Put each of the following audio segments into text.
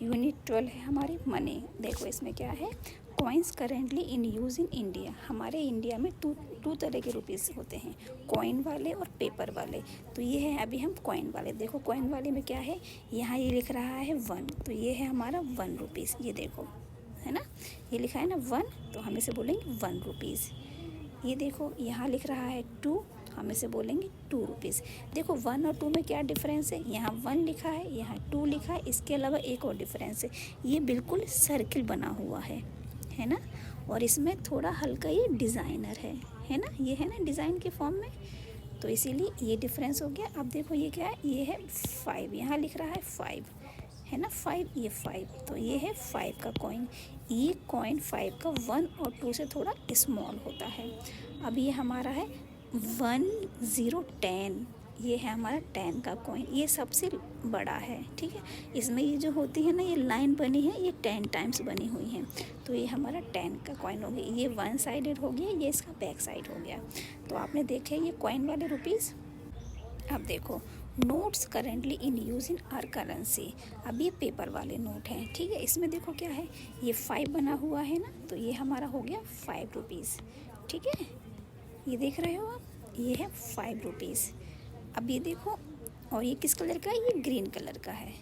Unit 12 है हमारी money. देखो इसमें क्या है, coins currently in use in India. हमारे इंडिया में टू तरह के रुपीज़ होते हैं, कॉइन वाले और पेपर वाले। तो ये है अभी हम कॉइन वाले। देखो कॉइन वाले में क्या है, यहाँ ये लिख रहा है 1, तो ये है हमारा 1 रुपीज़। ये देखो है ना, ये लिखा है ना 1, तो हम इसे बोलेंगे 1 रुपीज़। ये देखो यहाँ लिख रहा है 2, हम इसे बोलेंगे 2 रुपीज़। देखो 1 और 2 में क्या डिफरेंस है, यहाँ 1 लिखा है, यहाँ 2 लिखा है, इसके अलावा एक और डिफरेंस है, ये बिल्कुल सर्किल बना हुआ है ना, और इसमें थोड़ा हल्का ये डिज़ाइनर है ना, ये है ना डिज़ाइन के फॉर्म में, तो इसीलिए ये डिफरेंस हो गया। अब देखो ये क्या है, ये है 5, यहाँ लिख रहा है 5 है ना, 5, ये 5, तो ये है 5 का कॉइन। ये कॉइन 5 का 1 और 2 से थोड़ा स्मॉल होता है। अब ये हमारा है 1 0 10, ये है हमारा 10 का कॉइन, ये सबसे बड़ा है। ठीक है, इसमें ये जो होती है ना, ये लाइन बनी है, ये 10 टाइम्स बनी हुई है, तो ये हमारा 10 का कॉइन हो गया। ये 1 साइडेड हो गया, ये इसका बैक साइड हो गया। तो आपने देखे ये कॉइन वाले रुपीज़। अब देखो notes currently in use in are currency. अब ये पेपर वाले नोट हैं। ठीक है, इसमें देखो क्या है, ये 5 बना हुआ है ना, तो ये हमारा हो गया 5 रुपीज़। ठीक है, ये देख रहे हो आप, ये है 5 रुपीज़। अब ये देखो, और ये किस कलर का है, ये ग्रीन कलर का है।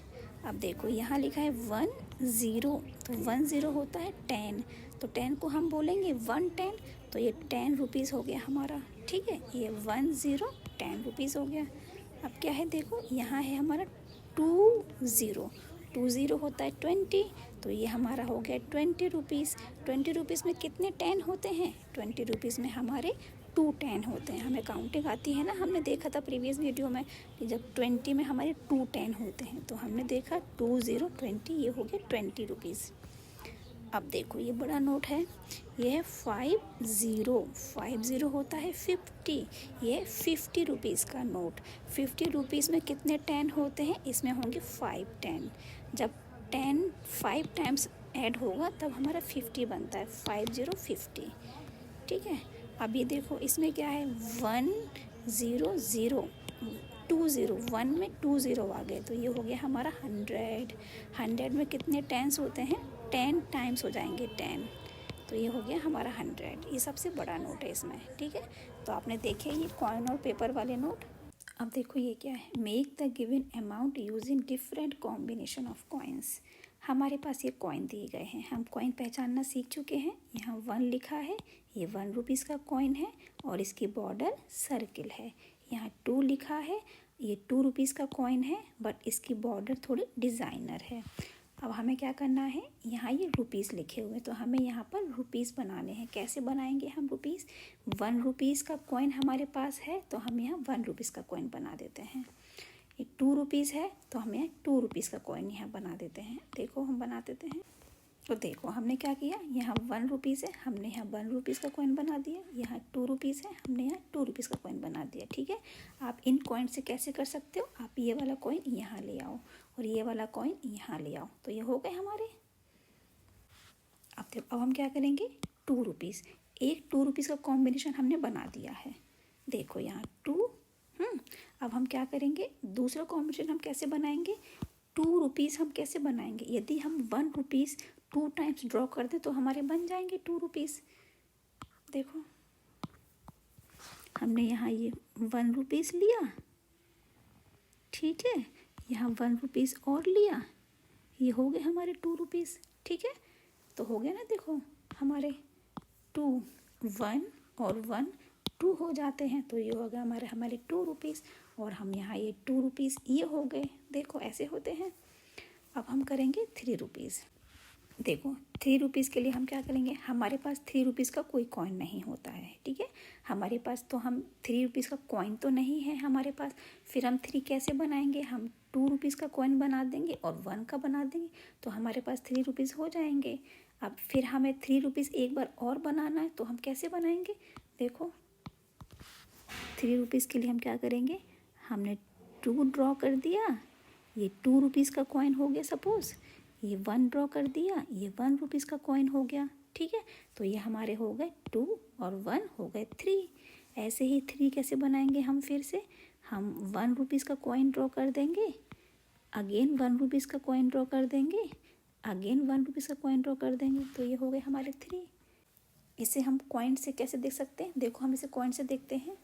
अब देखो यहाँ लिखा है 1 0, तो 1 0 होता है 10, तो 10 को हम बोलेंगे 1 10, तो ये 10 रुपीज़ हो गया हमारा। ठीक है, ये 1 0 10 रुपीज़ हो गया। अब क्या है, देखो यहाँ है हमारा 2 0, 2 0 होता है 20, तो ये हमारा हो गया 20 रुपीज़। 20 रुपीज़ में कितने 10 होते हैं, 20 रुपीज़ में हमारे 2 10 होते हैं। हमें काउंटिंग आती है ना, हमने देखा था प्रीवियस वीडियो में कि जब 20 में हमारे 2 10 होते हैं, तो हमने देखा 2 0 20, ये हो गया 20 रुपीज़। अब देखो ये बड़ा नोट है, ये है 50 होता है 50, ये 50 रुपीज़ का नोट। 50 रुपीज़ में कितने 10 होते हैं, इसमें होंगे 5 10। जब 10 5 टाइम्स ऐड होगा तब हमारा 50 बनता है, 50 ठीक है। अब ये देखो इसमें क्या है, 1 0 0 2 0, 1 में 2 0 आ गए, तो ये हो गया हमारा 100। 100 में कितने टेंस होते हैं, 10 टाइम्स हो जाएंगे 10, तो ये हो गया हमारा 100। ये सबसे बड़ा नोट है इसमें। ठीक है, तो आपने देखे ये कॉइन और पेपर वाले नोट। अब देखो ये क्या है, make the given amount using different combination of coins. हमारे पास ये कॉइन दिए गए हैं, हम कॉइन पहचानना सीख चुके हैं। यहाँ 1 लिखा है, ये 1 रुपीज़ का कॉइन है और इसकी बॉर्डर सर्किल है। यहाँ 2 लिखा है, ये 2 रुपीज़ का कॉइन है बट इसकी बॉर्डर थोड़ी डिज़ाइनर है। अब हमें क्या करना है, यहाँ ये रुपीज़ लिखे हुए हैं, तो हमें यहाँ पर रुपीज़ बनाने हैं। कैसे बनाएंगे हम रुपीज़, 1 रुपीज़ का कॉइन हमारे पास है, तो हम यहाँ 1 रुपीज़ का कॉइन बना देते हैं। ये 2 रुपीज़ है, तो हम यहाँ 2 रुपीज़ का कॉइन यहाँ बना देते हैं। देखो हम बना देते हैं, तो देखो हमने क्या किया, यहाँ 1 रुपीज़ है, हमने यहाँ 1 रुपीज़ का कॉइन बना दिया। यहाँ 2 रुपीज़ है, हमने यहाँ 2 रुपीज़ का कॉइन बना दिया। ठीक है, आप इन कॉइन से कैसे कर सकते हो, आप ये वाला कॉइन यहाँ ले आओ और ये वाला कॉइन यहाँ ले आओ, तो ये हो गए हमारे। अब देखो अब हम क्या करेंगे, 2 रुपीज़, एक 2 रुपीज़ का कॉम्बिनेशन हमने बना दिया है। देखो यहाँ 2। अब हम क्या करेंगे, दूसरा कॉम्बिनेशन हम कैसे बनाएंगे, 2 रुपीज़ हम कैसे बनाएंगे, यदि हम 1 रुपीज़ 2 टाइम्स ड्रॉ कर दें तो हमारे बन जाएंगे 2 रुपीज़। देखो हमने यहाँ ये 1 रुपीज़ लिया, ठीक है, यहाँ 1 रुपीज़ और लिया, ये हो गए हमारे 2 रुपीज़। ठीक है, तो हो गया ना, देखो हमारे 2 1 और 1 2 हो जाते हैं, तो ये हो गया हमारे 2 रुपीज़। और हम यहाँ ये 2 रुपीज़ ये हो गए, देखो ऐसे होते हैं। अब हम करेंगे 3 रुपीज़। देखो 3 रुपीज़ के लिए हम क्या करेंगे, हमारे पास 3 रुपीज़ का कोई कॉइन नहीं होता है। ठीक है, हमारे पास तो हम 3 रुपीज़ का कॉइन तो नहीं है हमारे पास, फिर हम 3 कैसे बनाएंगे, हम 2 रुपीज़ का कॉइन बना देंगे और 1 का बना देंगे, तो हमारे पास 3 रुपीज़ हो जाएंगे। अब फिर हमें 3 रुपीज़ एक बार और बनाना है, तो हम कैसे बनाएंगे, देखो 3 रुपीज़ के लिए हम क्या करेंगे, हमने 2 ड्रॉ कर दिया, ये 2 रुपीज़ का कॉइन हो गया सपोज़, ये 1 ड्रॉ कर दिया, ये 1 रुपीज़ का कॉइन हो गया। ठीक है, तो ये हमारे हो गए 2 और 1 हो गए 3। ऐसे ही 3 कैसे बनाएंगे हम, फिर से हम 1 रुपीज़ का कॉइन ड्रॉ कर देंगे, अगेन 1 रुपीज़ का कॉइन ड्रॉ कर देंगे, अगेन 1 रुपीज़ का कॉइन ड्रॉ कर देंगे, तो ये हो गए हमारे 3। इसे हम कॉइन से कैसे देख सकते हैं? देखो हम इसे कॉइन से देखते हैं।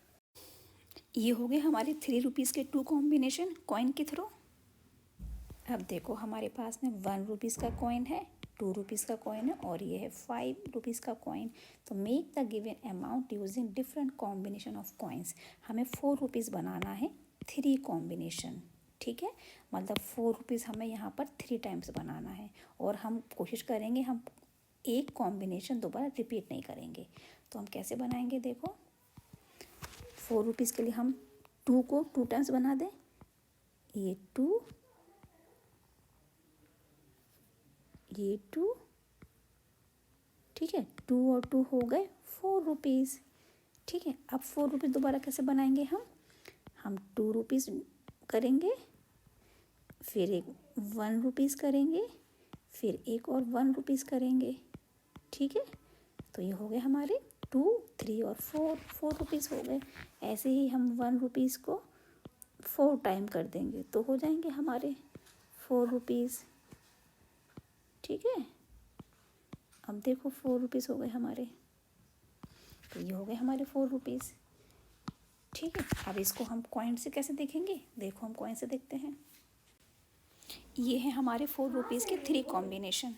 ये हो गए हमारे 3 रुपीज़ के 2 कॉम्बिनेशन कॉइन के थ्रू। अब देखो हमारे पास में 1 रुपीज़ का कॉइन है, 2 रुपीज़ का कॉइन है और ये है 5 रुपीज़ का कॉइन। तो make the given amount using different combination of coins. हमें 4 रुपीज़ बनाना है 3 कॉम्बिनेशन, ठीक है, मतलब 4 रुपीज़ हमें यहाँ पर 3 टाइम्स बनाना है और हम कोशिश करेंगे हम एक कॉम्बिनेशन दोबारा रिपीट नहीं करेंगे। तो हम कैसे बनाएंगे? देखो 4 रुपीज़ के लिए हम 2 को 2 टाइम्स बना दें, ये 2, ये 2, ठीक है, 2 और 2 हो गए 4 रुपीज़, ठीक है। अब 4 रुपीज़ दोबारा कैसे बनाएंगे? हम 2 रुपीज़ करेंगे, फिर एक 1 रुपीज़ करेंगे, फिर एक और 1 रुपीज़ करेंगे, ठीक है। तो ये हो गए हमारे 2, 3 और 4 रुपीज़ हो गए। ऐसे ही हम 1 रुपीज़ को 4 टाइम कर देंगे तो हो जाएंगे हमारे 4 रुपीज़, ठीक है। अब देखो 4 रुपीज़ हो गए हमारे, तो ये हो गए हमारे 4 रुपीज़, ठीक है। अब इसको हम कॉइन से कैसे देखेंगे? देखो हम कॉइन से देखते हैं। ये है हमारे 4 रुपीज़ के 3 कॉम्बिनेशन।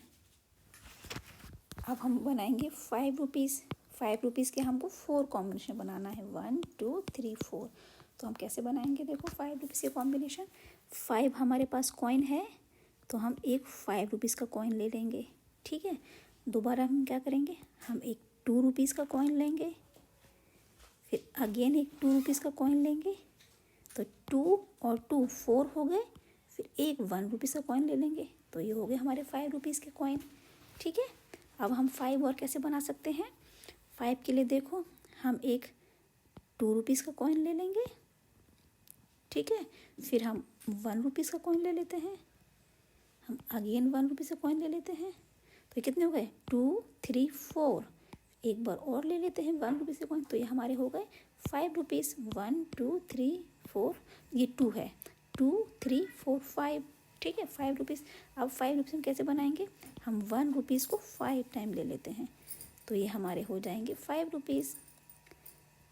अब हम बनाएंगे 5 रुपीज़। 5 रुपीज़ के हमको 4 कॉम्बिनेशन बनाना है, 1 2 3 4। तो हम कैसे बनाएंगे? देखो 5 रुपीज़ के कॉम्बिनेशन, 5 हमारे पास कॉइन है तो हम एक 5 रुपीज़ का कॉइन ले लेंगे, ठीक है। दोबारा हम क्या करेंगे? हम एक 2 रुपीज़ का कॉइन लेंगे, फिर अगेन एक 2 रुपीज़ का कॉइन लेंगे, तो 2 और 2 4 हो गए, फिर एक 1 रुपीज़ का कॉइन ले लेंगे, तो ये हो गए हमारे 5 रुपीज़ के कॉइन, ठीक है। अब हम 5 और कैसे बना सकते हैं? 5 के लिए देखो हम एक 2 रुपीज़ का कॉइन ले लेंगे, ठीक है, फिर हम 1 रुपीज़ का कॉइन ले लेते हैं, हम अगेन 1 रुपीज़ का कॉइन ले लेते हैं, तो ये कितने हो गए? 2 3 4। एक बार और ले लेते हैं 1 रुपीज़ के कॉइन, तो ये हमारे हो गए 5 रुपीज़। 1 2 3 4, ये 2 है, 2 3 4 5, ठीक है, 5 रुपीज़। अब 5 रुपीज़ हम कैसे बनाएंगे? हम 1 रुपीज़ को 5 टाइम ले लेते हैं, तो ये हमारे हो जाएंगे 5 रुपीज़।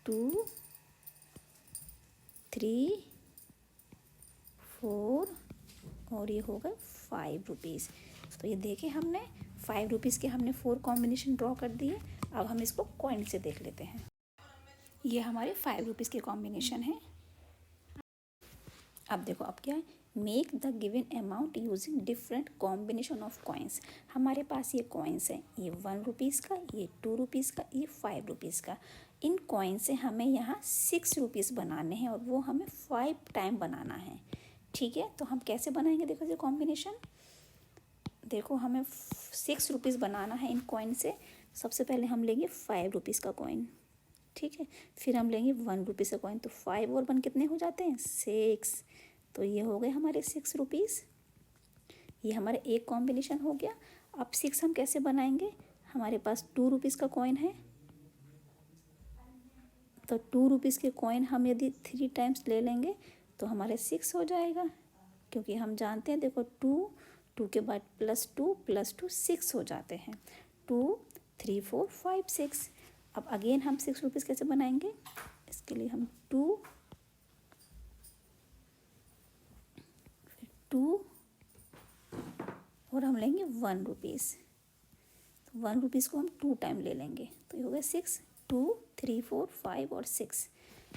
2 3 4 और ये हो गए 5 रुपीज़। तो ये देखें हमने 5 रुपीज़ के हमने 4 कॉम्बिनेशन ड्रॉ कर दिए। अब हम इसको कॉइन से देख लेते हैं। ये हमारे 5 रुपीज़ के कॉम्बिनेशन है। अब देखो अब क्या है? Make the given amount using different combination of coins. हमारे पास ये कॉइन्स हैं, ये 1 रुपीज़ का, ये 2 रुपीज़ का, ये 5 रुपीज़ का। इन कॉइन से हमें यहाँ 6 रुपीज़ बनाने हैं और वो हमें 5 टाइम बनाना है, ठीक है। तो हम कैसे बनाएंगे? देखो ये कॉम्बिनेशन, देखो हमें 6 रुपीज़ बनाना है इन कॉइन से। सबसे पहले हम लेंगे 5 रुपीज़ का कॉइन, ठीक है, फिर हम लेंगे 1 रुपीज़ का कॉइन, तो 5 और 1 कितने हो जाते हैं? 6। तो ये हो गए हमारे 6 रुपीज़। ये हमारा एक कॉम्बिनेशन हो गया। अब 6 हम कैसे बनाएंगे? हमारे पास 2 रुपीज़ का कॉइन है, तो 2 रुपीज़ के कॉइन हम यदि 3 टाइम्स ले लेंगे तो हमारे 6 हो जाएगा, क्योंकि हम जानते हैं देखो 2 के बाद +2 6 हो जाते हैं। 2 3 4 5 6। अब अगेन हम 6 रुपीज़ कैसे बनाएंगे? इसके लिए हम 2 और हम लेंगे 1 रुपीज़, तो 1 रुपीज़ को हम 2 टाइम ले लेंगे, तो ये हो गया 6, 2 3 4 5 और 6।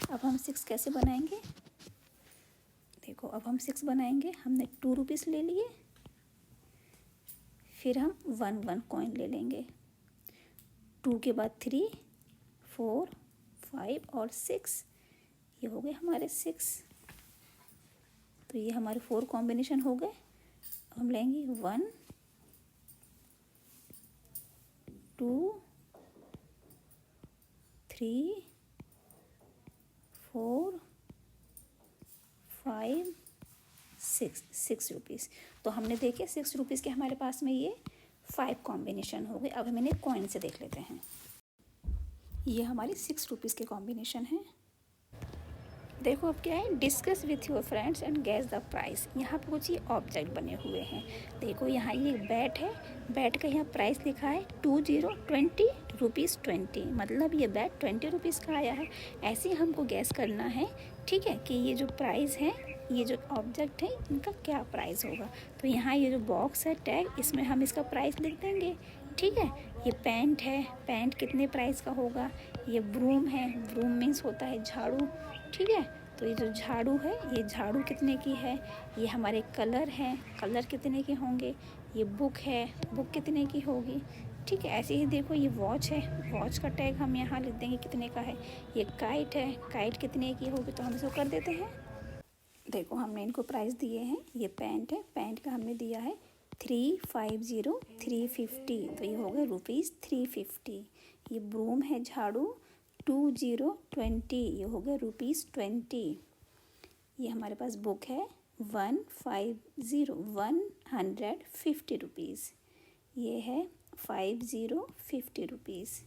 अब हम 6 कैसे बनाएंगे? देखो अब हम 6 बनाएंगे, हमने 2 रुपीज़ ले लिए, फिर हम 1 कॉइन ले लेंगे, 2 के बाद 3 4 5 और 6, ये हो गए हमारे 6। तो ये हमारे 4 कॉम्बिनेशन हो गए। अब हम लेंगे 1 2 3 4 5 6 रुपीज़। तो हमने देखे 6 रुपीज़ के हमारे पास में ये 5 कॉम्बिनेशन हो गए। अब हम इन्हें कॉइन से देख लेते हैं। ये हमारी 6 रुपीज़ के कॉम्बिनेशन है। देखो अब क्या है, discuss with your friends and gas the price. यहाँ पे कुछ ये ऑब्जेक्ट बने हुए हैं। देखो यहाँ ये बैट है, बैट का यहाँ प्राइस लिखा है 20 रुपीज़ 20, मतलब ये बैट 20 रुपीज़ का आया है। ऐसे ही हमको गैस करना है, ठीक है, कि ये जो प्राइस है, ये जो ऑब्जेक्ट है, इनका क्या प्राइस होगा। तो यहाँ ये जो बॉक्स है टैग, इसमें हम इसका प्राइस लिख देंगे, ठीक है। ये पैंट है, पैंट कितने प्राइस का होगा। ये ब्रूम है, ब्रूम मीन्स होता है झाड़ू, ठीक है। तो ये जो झाड़ू है, ये झाड़ू कितने की है। ये हमारे कलर हैं, कलर कितने के होंगे। ये बुक है, बुक कितने की होगी, ठीक है। ऐसे ही देखो ये वॉच है, वॉच का टैग हम यहाँ लिख देंगे कितने का है। ये काइट है, काइट कितने की होगी, तो हम इसको कर देते हैं। देखो हमने इनको प्राइस दिए हैं। ये पैंट है, पैंट का हमने दिया है 350 350, तो ये हो गए ₹350। ये ब्रूम है झाड़ू 20 ये हो गया ₹20। ये हमारे पास बुक है 150 ये है 50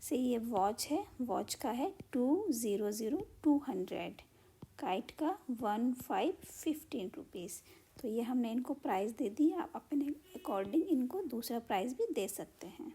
से। ये वॉच है, वॉच का है 200 काइट का 15 तो ये हमने इनको प्राइस दे दी। आप अपने अकॉर्डिंग इनको दूसरा प्राइस भी दे सकते हैं।